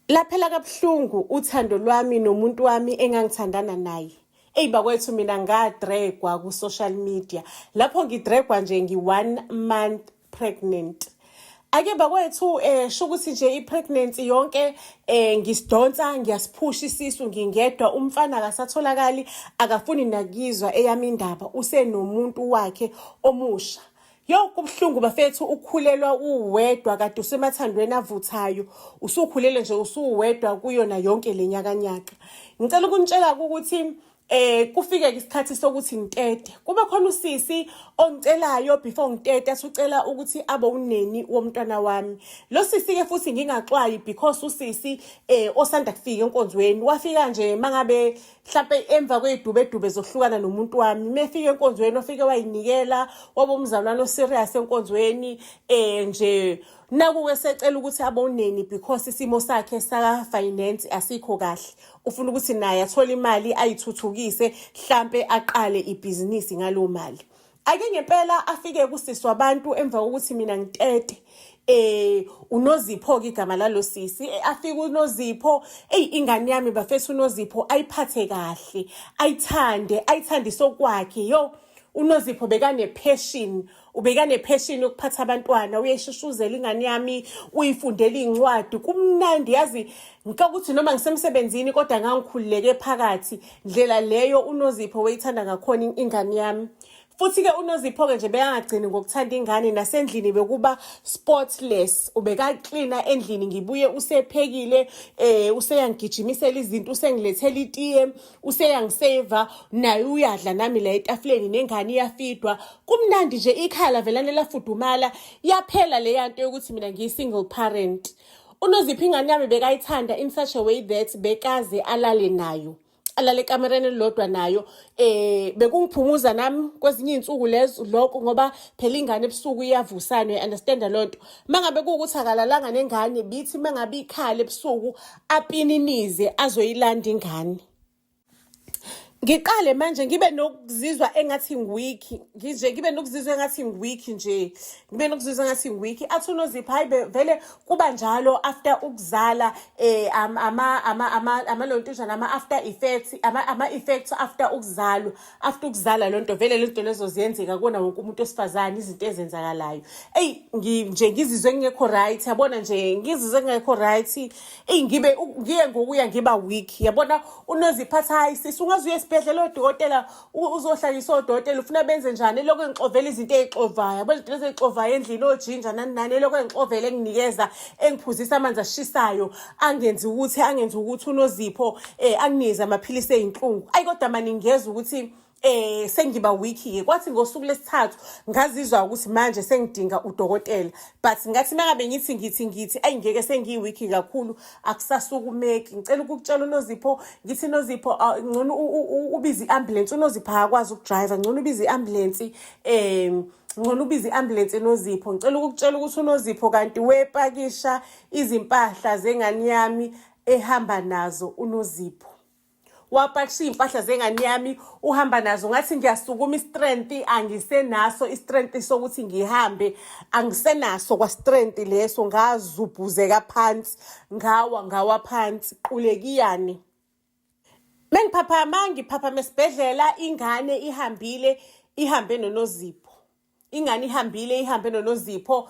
Laphela kabuhlungu uthando lwami nomuntu wami engangithandana naye. Bakwethu mina ngadregwa ku-social media. Lapho ngidregwa nje ngi-1 month pregnant. Ake bakwethu shukuthi nje i-pregnancy yonke ngisidonsa ngiyasiphusha isisu ngingedwa, umfana akasatholakali, akafuni nakizwa eyami indaba, usenomuntu wakhe omusha. Yo kubuhlungu bafethu ukukhulelwa uwedwa kade usemathandweni avuthayo, usukhulele nje usuwedwa kuyona yonke lenyakanyaka. Ngicela ukunitshela ukuthi kufike isikhathi sokuthi ngitete. Kube khona usisi ongicelayo before ngitete ucela ukuthi abe uneni womntwana wami. Lo sisi ke futhi ngingaxwayi because usisi osanda kufika enkonzweni wafika nje mangabe mhlawumbe emva kwedube zohlukana nomuntu wami. Mefika enkonzweni wafike wayinikela waba umzalwane oserious enkonzweni nje nakuke secela ukuthi aboneni because isimo sakhe saka finance asikho kahle. Ufuna ukuthi naye athola imali ayithuthukise, mhlambe aqale ibhizinisi ngalo mali. Ake ngempela afike kusisi wabantu emva kokuthi mina ngitete. UNozipho ke igama lalo sisi. Afika uNozipho, ingane yami bafethu uNozipho ayiphathe kahle, ayithande sokwakhe. Yo uNozipho bekane passion yokuphatha abantwana, uyayishushuzela ingane yami, uyifundela incwadi. Kumnandi yazi ngikakuthi noma ngisemsebenzini kodwa ngangikhululeke phakathi. Ndlela leyo uNozipho wayithanda ngakhona ingane yami. Futhi ke uNozipho ke nje bekangagcini ngokuthanda ingane, nasendlini bekuba spotless. Ubeka cleaner endlini, ngibuye usephekile, useyangijimisela izinto, usengilethela itiye, useyangiseva, naye uyadla nami la etafuleni nengane iyafidwa. Kumnandi nje, ikhala velane lafudumala, yaphela le yanto yokuthi mina ngiyi-single parent. uNozipho ingane yami bekayithanda in such a way that bekaze alale nayo. Alale kamereni lodwa nayo. Bekungiphumuza nami kwezinye insuku lezo lokho ngoba phela ingane ebusuku iyavusana, understand lonto. Mangabe kuukuthi akalalanga nengane, bithi mangabe ikhala ebusuku apininize azoyilanda ingane. Ngiqale manje ngibe nokuzizwa engathi ngiwiki, ngibe nokuzizwa engathi ngiwiki nje. Ngibe nokuzizwa engathi ngiwiki. Athi uNozipho hayi vele kuba njalo after ukuzala amalontujana after effects, ama effects after ukuzalwa. After ukuzala lonto vele lento lezo ziyenzeka kona wonke umuntu osifazane, izinto ezenzakalayo. Nje ngizizwe ngekho right, yabona nje ngizizwe ngekho right. Ngiye ngokuya ngiba weak. Yabona uNozipho athi hayi sisi ungazuye esibhedlela odokotela uzohlaliswa odokotela ufuna benze njani, lokho ngixovela izinto ezixovayo. Yabona izinto ezixovayo endlini ojinja nani lokho ngixovela enginikeza engiphuzisa amanzi ashisayo, angenzi ukuthi uNozipho anginize amaphilisi eyinhlungu. Kodwa mani ngiyeza ukuthi sengiba weak. Kwathi ngosuku lesithathu ngazizwa ukuthi manje sengidinga udokotela, but ngathi mangabe ngithi ngeke sengiyi-weak kakhulu, akusasukumeki. Ngicela ukukutshela uNozipho, ngithi Nozipho ngcono ubize i-ambulance. uNozipho akakwazi ukudrive, ngcono ubize i-ambulance. Ngcono ubize i-ambulance uNozipho. Ngicela ukukutshela ukuthi uNozipho kanti wepakisha izimpahla zengane yami ehamba nazo. uNozipho wapakisha impahla zengane yami uhamba nazo. Ngathi ngiyasukuma i-strength, angisenaso i-strength sokuthi ngihambe, angisenaso kwa-strength leso. Ngazubhuzeka phansi, ngawa phansi, qulekiyane. Ngiphaphama esibhedlela, ingane ihambe noNozipho. Ingane ihambe noNozipho.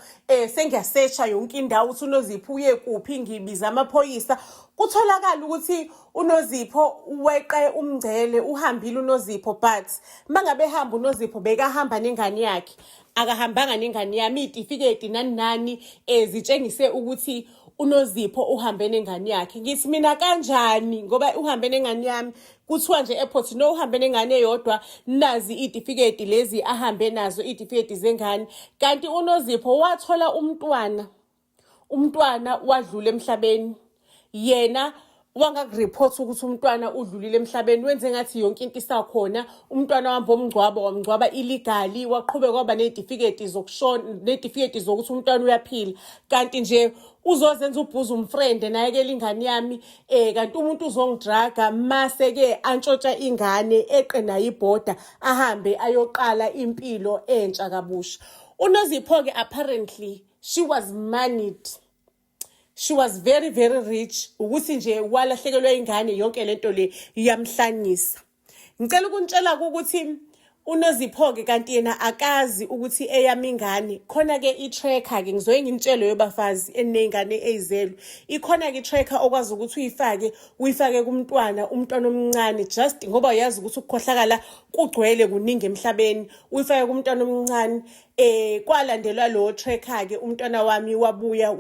Sengiyasearcha yonke indawo ukuthi uNozipho uye kuphi, ngibiza amaphoyisa. Kutholakala ukuthi uNozipho weqe umngcele, uhambile uNozipho, but mangabe ehamba uNozipho bekahamba nengane yakhe, akahambanga nengane yami. Itifiketi nani zitshengise ukuthi uNozipho uhambe nengane yakhe. Ngithi mina kanjani ngoba uhambe nengane yami? Kuthiwa nje airport no uhambe nengane eyodwa, nazi itifiketi lezi ahambe nazo, itifiketi zengane. Kanti uNozipho wathola umntwana wadlula emhlabeni. Yena wangakureport ukuthi umntwana udlulile emhlabeni, wenze ngathi yonke into isakhona. Umntwana wamngcwaba illegally, waqhubeka kwaba netifiketi zokuthi umntwana uyaphila. Kanti nje uzozenza ubhuza umfriend nayekela ingane yami, kanti umuntu uzongidraga mase-ke antshontsha ingane eqe nayo ibhoda, ahambe ayoqala impilo entsha kabusha. uNozipho-ke apparently she was married. She was very, very rich. Ukuthi nje walahlekelwa ingane yonke lento le iyamhlanyisa. Ngicela ukunitshela ukuthi uNozipho-ke kanti yena akazi ukuthi eyami ingane. Khona-ke i-tracker-ke ngizoye ngintshele yobafazi eney'ngane eyizelwe. Ikhona-ke i-tracker okwazi ukuthi uyifake umntwana omncane just ngoba uyazi ukuthi ukukhohlakala kugcwele kuningi emhlabeni. Uyifake kumntwana omncane. Kwalandelwa lo tracker-ke umntwana wami wabuya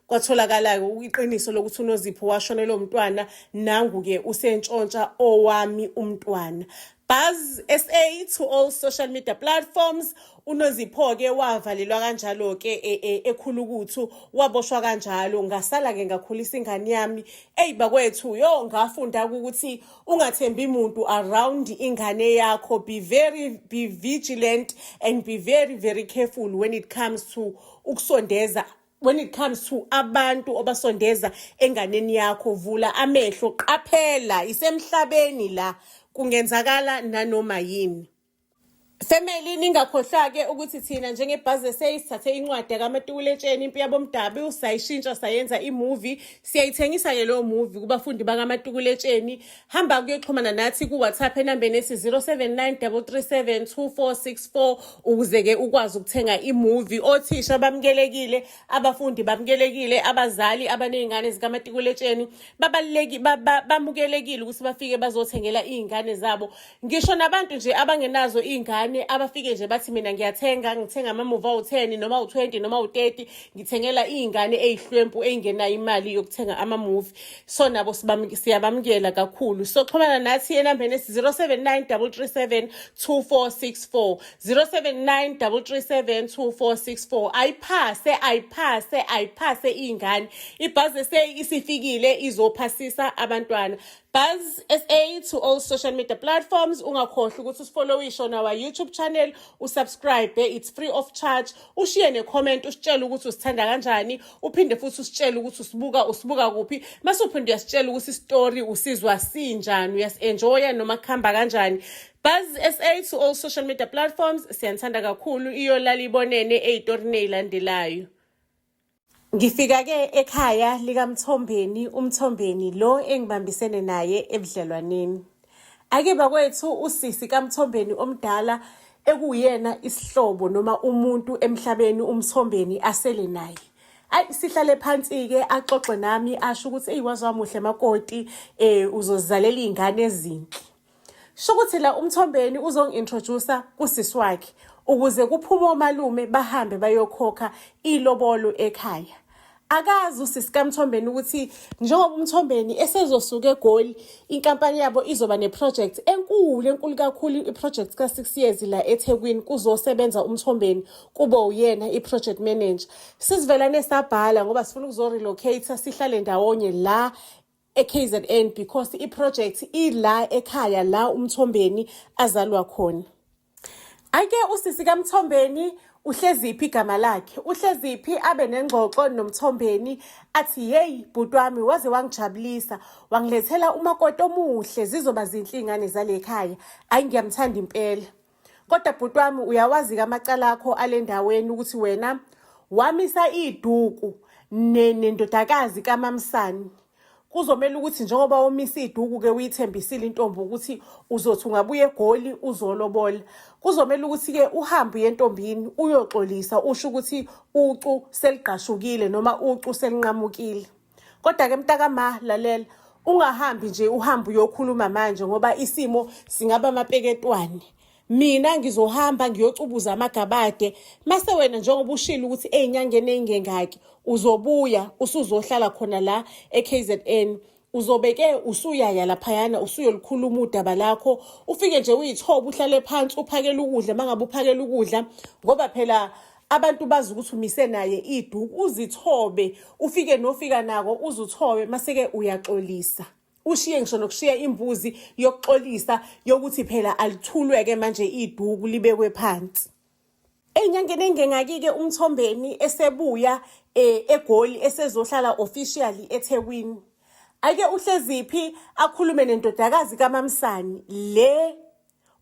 kwatholakala iqiniso lokuthi uNozipho washonelwa umntwana. Nangu-ke usentshontsha owami umntwana. Buzz SA to all social media platforms. uNozipho-ke wavalelwa kanjalo-ke ekhulukuthu, waboshwa kanjalo. Ngasala-ke ngakhulisa ingane yami. Bakwethu, ngafunda ukuthi ungathembi muntu around ingane yakho. Be vigilant and be very, very careful when it comes to ukusondeza. When it comes to abantu obasondeza enganeni yakho. Vula amehlo, qaphela, isemhlabeni la kungenzakala nanoma yini. Family, ningakhohlwa-ke ukuthi thina njengebhazze sithathe incwadi kaMatukuletsheni impi yabomdabu sayishintsha sayenza imovie. Siyayithengisa-ke leyo movie kubafundi bakaMatukuletsheni. Hamba kuyoxhumana nathi ku-WhatsApp enambeni ethi 079 337 2464 ukuze-ke ukwazi ukuthenga imovie. Othisha bamukelekile, abafundi bamukelekile, abazali abaney'ngane zikaMatukuletsheni bamukelekile ukuthi bafike bazothengela iy'ngane zabo. Ngisho nabantu nje abangenazo iy'ngane abafike nje bathi mina ngithenga ama-movie awu-10 noma u-20 noma u-30 ngithengela iy'ngane ey'hlwempu ey'ngenayo imali yokuthenga ama-movie. So nabo siyabamukela kakhulu. So xhumana nathi enambeni ethi 079 337 2464 079 337 2464. Ayiphase iy'ngane. Ibhazze isifikile izophasisa abantwana. Buzz SA to all social media platforms. Ungakhohlwa ukuthi usifollowishe on our YouTube channel, usubscribe, it's free of charge. Ushiye ne-comment, usitshele ukuthi usithanda kanjani. Uphinde futhi usitshele ukuthi usibuka kuphi. Mase uphinde uyasitshela ukuthi story usizwa sinjani, uyasenjoya noma kuhamba kanjani. Buzz SA to all social media platforms. Siyanthanda kakhulu, iyolala ibonene ey'torini ey'landelayo. Ngifika-ke ekhaya likaMthombeni, uMthombeni lo engibambisene naye ebudlelwaneni. Ake bakwethu usisi kaMthombeni omdala ekuyena isihlobo noma umuntu emhlabeni uMthombeni asele naye. Sihlale phansi-ke axoxe nami asho ukuthi wazi wamuhle makoti uzozalela iy'ngane ezinhle. Sho ukuthi la uMthombeni uzongi-introduce kusisi wakhe ukuze kuphume omalume bahambe bayokhokha ilobolo ekhaya. Akazi usisi kaMthombeni ukuthi njengoba uMthombeni esezosuka eGoli, inkampani yabo izoba neproject enkulu kakhulu, iproject ka6 years la eThekwini kuzosebenza uMthombeni kube uyena iproject manager. Sizivelane sabhala ngoba sifuna ukuzorelocate sihlale ndawonye la eKZN because iproject ila ekhaya la uMthombeni azalwa khona. Ake usisi kaMthombeni uHleziphi igama lakhe. uHleziphi abe nengxoxo noMthombeni athi hey bhuti wami waze wangijabulisa, wangilethela umakoti omuhle, zizoba zinhle ingane zale ekhaya. Ngiyamthanda impela. Kodwa bhuti wami uyawazi kamacala akho alendaweni ukuthi wena wamisa iduku nendodakazi kaMamsani. Kuzomela ukuthi njengoba womisa iduku-ke uyithembisile intombi ukuthi uzothi ungabuya eGoli uzolobola. Kuzomela ukuthi-ke uhambe uye entombini uyoxolisa usho ukuthi ucu seligqashukile noma ucu selinqamukile. Kodwa-ke mntakama lalela, ungahambi nje uhambe uyokhuluma manje ngoba isimo singaba amapeketwane. Mina ngizohamba ngiyocubuza amagabade. Mase wena njengoba ushilo ukuthi ey'nyangeni ey'ngengaki uzobuya usuzohlala khona la eKZN. Uzobeke usuyaya laphayana usuyolikhuluma udaba lakho. Ufike nje uyithoba uhlale phansi uphakele ukudla mangabe uphakele ukudla ngoba phela abantu bazi ukuthi umise naye iduku. Uzithobe ufike nofika nako uzuthobe mase-ke uyaxolisa. Ushiye ngisho nokushiya imbuzi yokuxolisa yokuthi phela alithulweke manje iduku libekwe phansi. Ey'nyangeni engengaki-ke uMthombeni esebuya eGoli esezohlala officially eThekwini. Ake uHleziphi akhulume nendodakazi kaMamsani le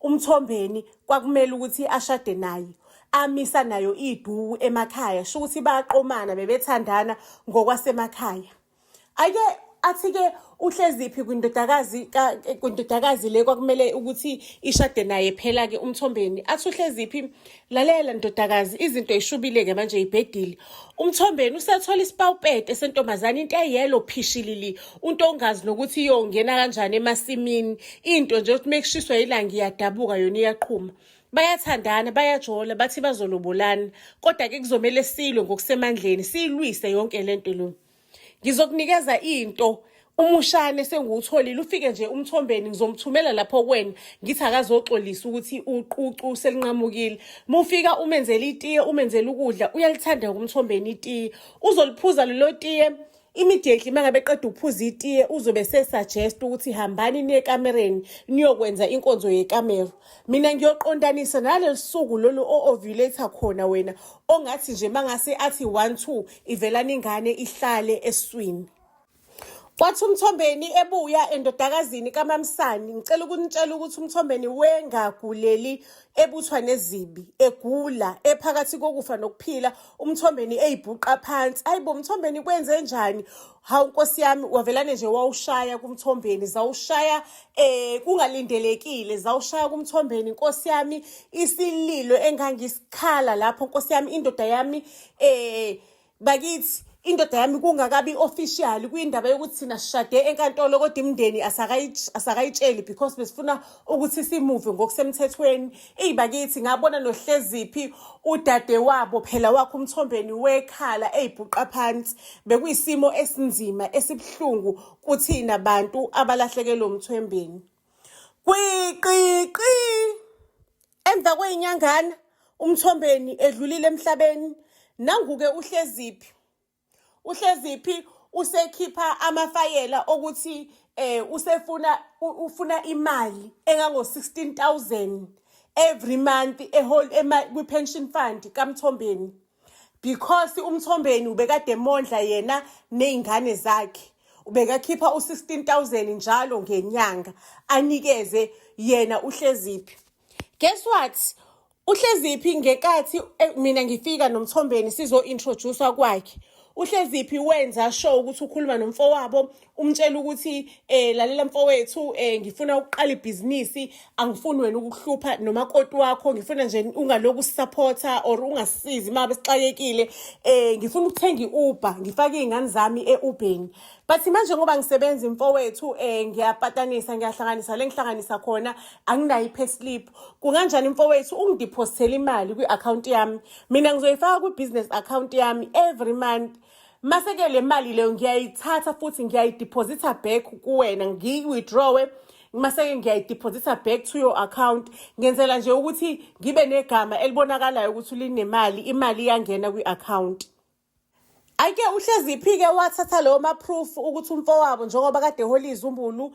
uMthombeni kwakumele ukuthi ashade naye. amisa nayo iduku emakhaya. Sho ukuthi bayaqomana bebethandana ngokwasemakhaya. Ake athi-ke uHleziphi kwindodakazi le kwakumele ukuthi ishade naye phela-ke uMthombeni. Athi uHleziphi, lalela ndodakazi, izinto yishubile-ke manje ibhedile. uMthombeni usethola isipawupete sentombazane, into eyelo phishilili, into ongazi nokuthi iyongena kanjani emasimini. Into nje ukuthi mekushiswa ilanga iyadabuka yona iyaqhuma. Bayathandana, bayajola, bathi bazolobolana. Kodwa-ke kuzomele silwe ngokusemandleni, siyilwise yonke lento lo. Ngizokunikeza into umushane sengiwutholile, ufike nje uMthombeni ngizomthumela lapho kuwena ngithi akazoxolisa ukuthi uqucu selinqamukile. Mufika umenzele itiye, umenzele ukudla, uyalithanda uMthombeni itiye. Uzoliphuza lelo tiye immediately mangabe eqeda ukuphuza itiye uzobe sesuggest ukuthi hambani niye ekamereni niyokwenza inkonzo yekamero. Mina ngiyoqondanisa nalelisuku lolu o-ovulator khona wena ongathi nje mangase athi 1-2 ivelana ingane ihlale eswini. Kwathi uMthombeni ebuya endodakazini kaMamsani, ngicela ukunitshela ukuthi uMthombeni wengaguleli ebuthwa nezibi, egula ephakathi kokufa nokuphila. uMthombeni eyibhuqa phansi. Hayibo uMthombeni kwenze njani? Hawu Nkosi yami, wavelane nje wawushaya kuMthombeni, zawushaya kungalindelekile, zawushaya kuMthombeni. Nkosi yami, isililo engangisikhala lapho, Nkosi yami, indoda yami bakithi indoda yami kungakabi official kuyindaba yokuthi sina sishade enkantolo, kodwa imndeni asakayitsheli because besifuna ukuthi simove ngokusemthethweni. Bakithi ngabona noHleziphi udade wabo phela wakho uMthombeni wekhala eyibhuqa phansi. Bekuyisimo esinzima esibhlungu kuthina bantu abalahlekelwe uMthombeni. Kwiqiqi emva kwezinyangana uMthombeni edlulile emhlabeni. Nanguke uHleziphi usekhipha amafayela ukuthi ufuna imali engango 16,000 every month kwi-pension fund kaMthombeni, because uMthombeni ubekade mondla yena nezingane zakhe. Ubekakhipha u16,000 njalo ngenyanga anikeze yena uHleziphi. Guess what? uHleziphi ngekathi mina ngifika noMthombeni sizo-introducewa kwakhe, uHleziphi wenza show ukuthi ukhuluma nomfowabo, umtshela ukuthi lalela mfowethu, ngifuna ukuqala ibhizinisi, angifuni wena ukuhlupha nomakoti wakho, ngifuna nje ungaloku supporta or ungasizi mabe sixakekile, ngifuna ukuthenga iUber, ngifake izingane zami eUbeni. But manje ngoba ngisebenza imfowethu, ngiyapatanisa, ngiyahlanganisa ngihlanganisa khona, anginayo i-payslip. Kunganjani mfowethu ungidepositele imali kwi-account yami, mina ngizoyifaka kwi-business account yami every month. Maseke le mali leyo ngiyayithatha futhi ngiyayideposita back kuwena, ngiyi-withdrawe, maseke ngiyayideposita back to your account. Ngenzela nje ukuthi ngibe negama elibonakalayo ukuthi ulinemali, imali iyangena kwi-account. Ake uHleziphi-ke wathatha leyo ma-proof ukuthi umfowabo njengoba kade ehola izumbulu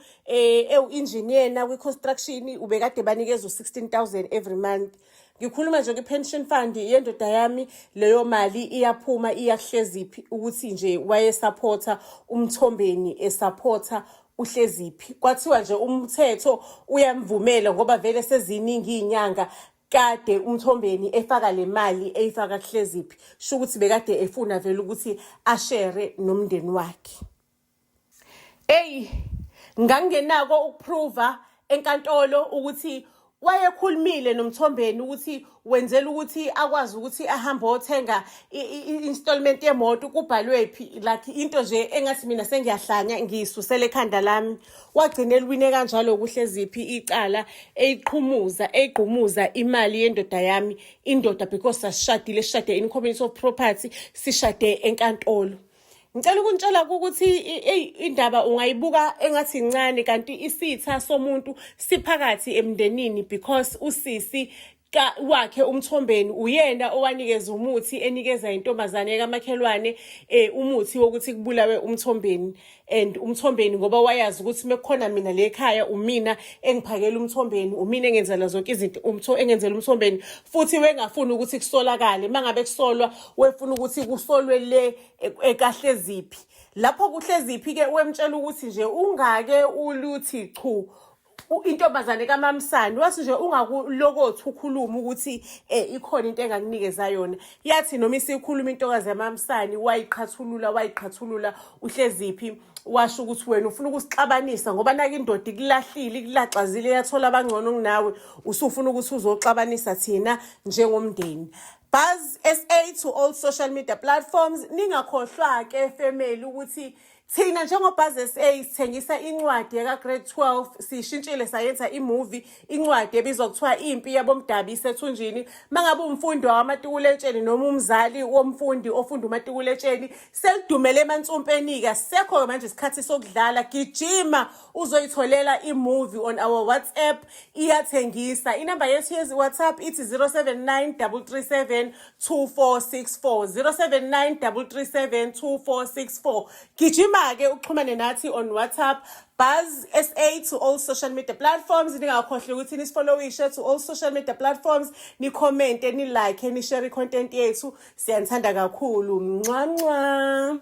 engineer na kwi-construction ubekade banikeza u16,000 every month. Ngikhuluma nje kwi-pension fund yendoda yami, leyo mali iyaphuma iyaHleziphi ukuthi nje wayesupporta uMthombeni esupporta uHleziphi. Kwathiwa nje umthetho uyamvumela ngoba vele seziningi izinyanga kade uMthombeni efaka le mali eyifaka kuHleziphi. Sho ukuthi bekade efuna vele ukuthi ashare nomndeni wakhe. Ngangenako ukuprova enkantolo ukuthi wayekhulumile noMthombeni ukuthi wenzela ukuthi akwazi ukuthi ahambe othenga i-installment yemoto, kubhalwe phi, like into nje engathi mina sengiyahlanya ngiyisusele ekhanda lami. Wagcina elwine kanjalo kuHleziphi icala eyigqumuza imali yendoda yami, indoda because sishade in community of property, sishade enkantolo. Ngicela ukunitshela ukuthi indaba ungayibuka engathi incane kanti isitha somuntu siphakathi emndenini, because usisi wakhe uMthombeni uyena owanikeza umuthi, enikeza intombazane kamakhelwane umuthi wokuthi kubulawe uMthombeni. And uMthombeni ngoba wayazi ukuthi mekukhona mina le ekhaya umina engiphakela uMthombeni, umina engenzela zonke izinto engenzela uMthombeni, futhi wengafuni ukuthi kusolakale. Mangabe kusolwa wefuna ukuthi kusolwe le ekaHleziphi. Lapho kuHleziphi-ke wemtshela ukuthi nje ungake uluthi chu intombazane kaMamsani wathi nje ungakulokothi ukhuluma ukuthi ikhona into engakunikeza yona. Yathi noma isikhuluma intokazi yaMamsani wayiqhathulula uhleziphi washo ukuthi wena ufuna ukusixabanisa ngoba nake indoda ikulahlile ikulaxazile yathola abangcono kunawe usufuna ukuthi uzoxabanisa thina njengomndeni. Buzz SA to all social media platforms. Ningakhohlwa ke family ukuthi thina njengoBuzz SA sithengisa incwadi yaka grade 12 sishintshile sayenza imovie incwadi ebizwa kuthiwa Impi Yabomdabi Isethunjini. Mangabe umfundi wamatikuletsheni noma umzali womfundi ofunda umatikuletsheni selidumele eMantsompeni sekho manje isikhathi sokudlala gijima uzoyitholela imovie on our WhatsApp iyathengisa. Inamba yethu yezi WhatsApp ithi 079 337 2464 079 337 2464. Gijima ke uxhumane nathi on WhatsApp. Buzz SA to all social media platforms. Ningakhohlwa ukuthi nisfollowishe to all social media platforms, ni comment, ni like, ni share content yethu. Siyanthanda kakhulu. Mncwa.